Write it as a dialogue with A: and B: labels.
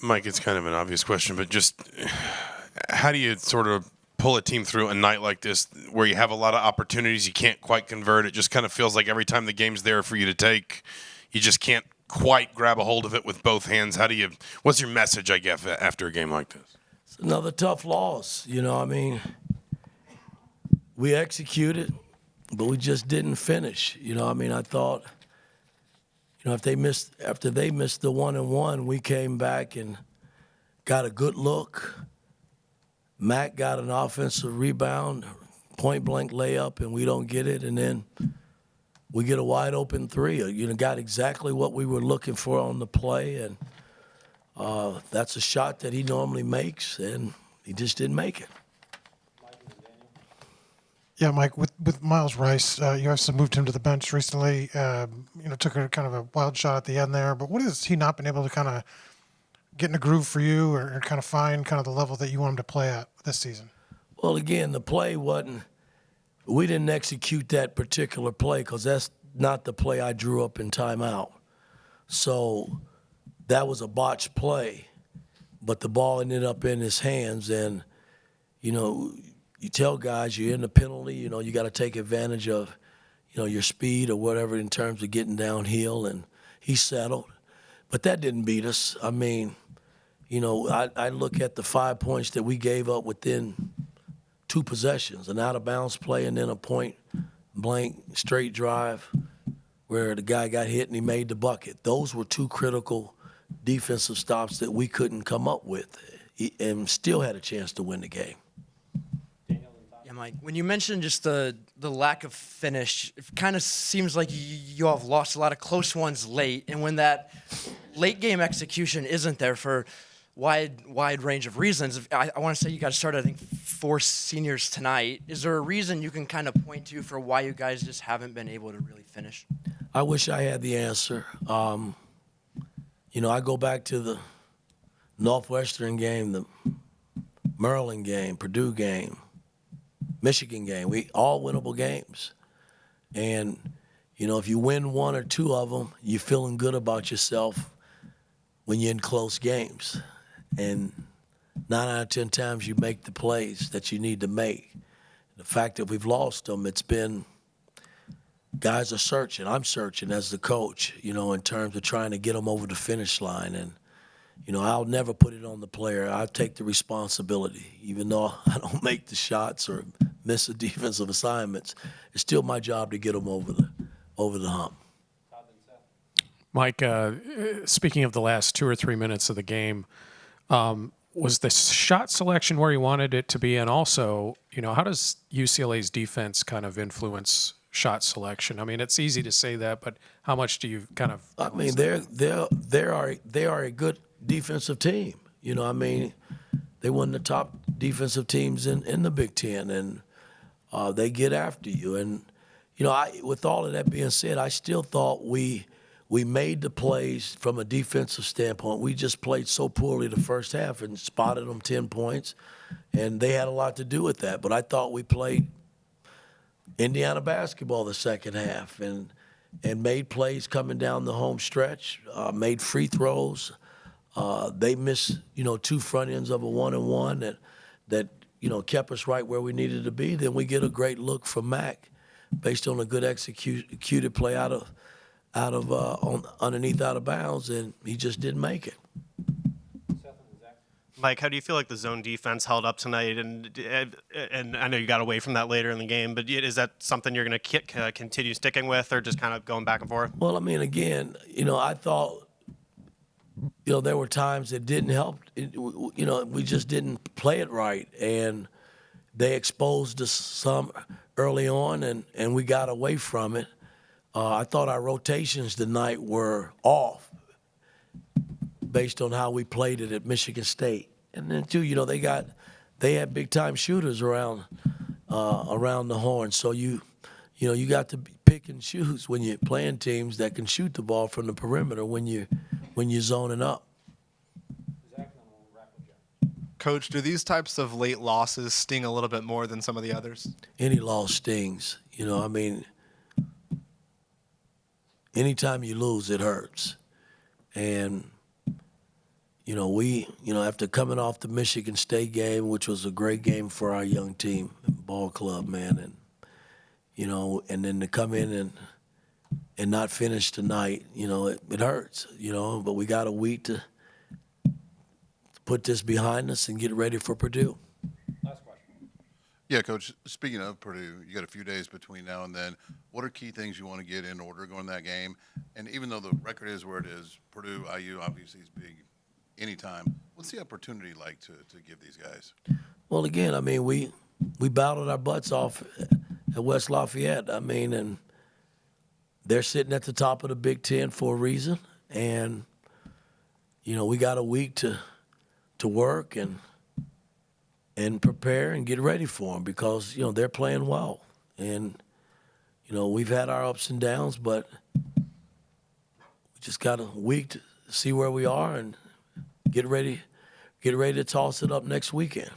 A: Mike, it's kind of an obvious question, but just how do you sort of pull a team through a night like this where you have a lot of opportunities, you can't quite convert? It just kind of feels like every time the game's there for you to take, you just can't quite grab a hold of it with both hands. What's your message, I guess, after a game like this?
B: It's another tough loss. We executed, but we just didn't finish. I thought, if after they missed the 1-and-1, we came back and got a good look. Mac got an offensive rebound, point blank layup, and we don't get it, and then we get a wide open three. Got exactly what we were looking for on the play, and that's a shot that he normally makes, and he just didn't make it.
C: Yeah, Mike, with Miles Rice, you guys have moved him to the bench recently. Took a kind of a wild shot at the end there. But what has he not been able to kind of get in a groove for you or kind of find kind of the level that you want him to play at this season?
B: Well, again, the play wasn't – we didn't execute that particular play because that's not the play I drew up in timeout. So that was a botched play, but the ball ended up in his hands. And, you tell guys you're in the penalty, you got to take advantage of, your speed or whatever in terms of getting downhill, and he settled. But that didn't beat us. I look at the 5 points that we gave up within 2 possessions, an out-of-bounds play and then a point-blank straight drive where the guy got hit and he made the bucket. Those were 2 critical defensive stops that we couldn't come up with and still had a chance to win the game.
D: Yeah, Mike, when you mentioned just the lack of finish, it kind of seems like you all have lost a lot of close ones late. And when that late game execution isn't there for wide range of reasons, I want to say you guys started, I think, 4 seniors tonight. Is there a reason you can kind of point to for why you guys just haven't been able to really finish?
B: I wish I had the answer. I go back to the Northwestern game, the Maryland game, Purdue game, Michigan game. We all winnable games. And, if you win 1 or 2 of them, you're feeling good about yourself when you're in close games. And 9 out of 10 times you make the plays that you need to make. The fact that we've lost them, it's been guys are searching. I'm searching as the coach, in terms of trying to get them over the finish line. And, I'll never put it on the player. I take the responsibility. Even though I don't make the shots or miss the defensive assignments, it's still my job to get them over the hump.
E: Mike, speaking of the last 2 or 3 minutes of the game, was the shot selection where you wanted it to be? And also, how does UCLA's defense kind of influence shot selection? I mean, it's easy to say that, but how much do you kind of?
B: I mean, they are a good defensive team. They won the top defensive teams in the Big Ten, and they get after you. And with all of that being said, I still thought we made the plays from a defensive standpoint. We just played so poorly the first half and spotted them 10 points, and they had a lot to do with that. But I thought we played Indiana basketball the second half and made plays coming down the home stretch, made free throws. They missed, 2 front ends of a 1-and-1 that kept us right where we needed to be. Then we get a great look from Mac based on a good executed play underneath out of bounds, and he just didn't make it.
F: Mike, how do you feel like the zone defense held up tonight? And I know you got away from that later in the game, but is that something you're going to continue sticking with, or just kind of going back and forth?
B: Well, again, I thought, there were times it didn't help. We just didn't play it right, and they exposed us some early on, and we got away from it. I thought our rotations tonight were off based on how we played it at Michigan State. And then too, they had big time shooters around the horn. So you got to pick and choose when you're playing teams that can shoot the ball from the perimeter when you're zoning up.
G: Coach, do these types of late losses sting a little bit more than some of the others?
B: Any loss stings. Anytime you lose, it hurts. And, after coming off the Michigan State game, which was a great game for our young team, ball club, man, and then to come in and not finish tonight, it hurts, but we got a week to put this behind us and get ready for Purdue.
H: Yeah, Coach, speaking of Purdue, you got a few days between now and then. What are key things you want to get in order going to that game? And even though the record is where it is, Purdue, IU obviously is big anytime. What's the opportunity like to give these guys?
B: Well, again, I mean, we battled our butts off at West Lafayette. I mean, and they're sitting at the top of the Big Ten for a reason. And, we got a week to work and prepare and get ready for them because, they're playing well. And, we've had our ups and downs, but we just got a week to see where we are and get ready to toss it up next weekend.